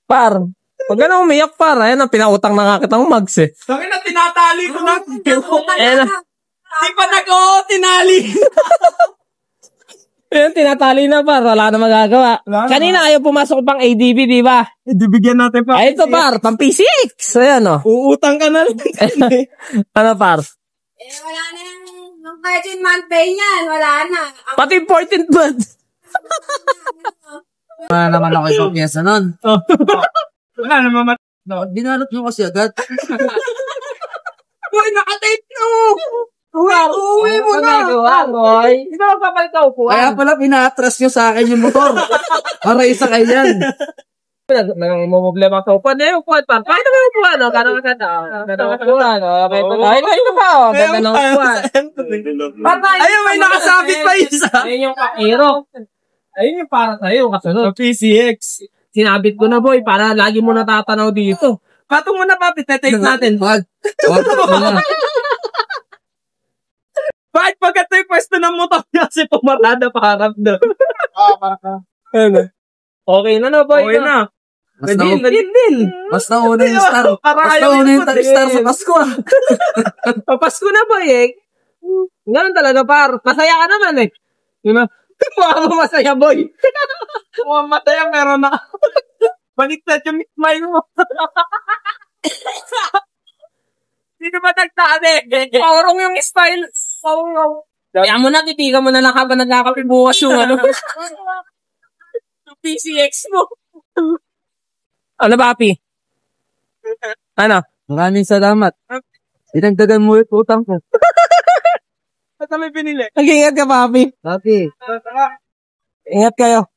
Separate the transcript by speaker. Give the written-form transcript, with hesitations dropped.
Speaker 1: Par, pag ano umiyak par, ayan ang pinautang na nga kitang mags eh.
Speaker 2: Sabi na tinatali ko na.
Speaker 1: Ayan na.
Speaker 2: Di pa tinali.
Speaker 1: Ayan, tinatali na par, wala na magagawa. Kanina ayaw pumasok pang ADB, di ba?
Speaker 2: Bibigyan natin pa.
Speaker 1: Ay, ito par, pang PCX. Ayan o.
Speaker 2: Uutang ka na lang.
Speaker 1: Ano par?
Speaker 3: Wala na yung 13 month pay niyan. Wala na.
Speaker 1: Pati 14th month.
Speaker 4: Wala naman ako ibang pyesa nun.
Speaker 2: Wala naman.
Speaker 4: Binalot nyo kasi agad.
Speaker 2: Uy, nakatape no! Uwi mo na!
Speaker 1: Boy. Hindi ba magpapalit ka upuan?
Speaker 4: Kaya pala pina-atras nyo sa akin yung motor. Para isa kayo yan.
Speaker 1: Problema sa upuan. Eh, upuan pa. Kahit naman upuan, no? Gano'n ka na. Gano'n upuan, no? Ay, ito pa, oh. Ganda ng upuan.
Speaker 2: Ayun, may nakasabit pa isa.
Speaker 1: Ayun yung kakiro. Ayun yung para sa'yo, kasunod.
Speaker 2: PCX.
Speaker 1: Sinabit ko na, boy, para lagi mo natatanaw dito.
Speaker 2: Patong mo na pa, tape natin.
Speaker 4: Wag.
Speaker 2: Bakit pagkat yung pwesto ng motor kasi pumarada pa harap doon?
Speaker 4: Para.
Speaker 1: Ano? Okay na, boy.
Speaker 2: Okay na.
Speaker 4: Mas nauna yung star. Mas nauna yung star sa Pasko ah.
Speaker 1: Papasko na, boy, eh. Ganun talaga, par. Masaya ka naman, eh. Yun na. Mukha mo masaya, boy.
Speaker 2: Mamatay ang meron na. Baliktad yung smile mo. Sino ba nagtane?
Speaker 1: Paurong yung style. Paurong. Kaya mo na, titigan mo na lang habang nagkakapibukas yung ano.
Speaker 2: Yung PCX mo.
Speaker 1: Ano ba, Api? Ano?
Speaker 4: Maraming salamat. Dinagdagan mo yung utang ko.
Speaker 2: Ba't may binili?
Speaker 1: Nag-ingat ka, Papi.
Speaker 4: Papi.
Speaker 1: Ingat kayo.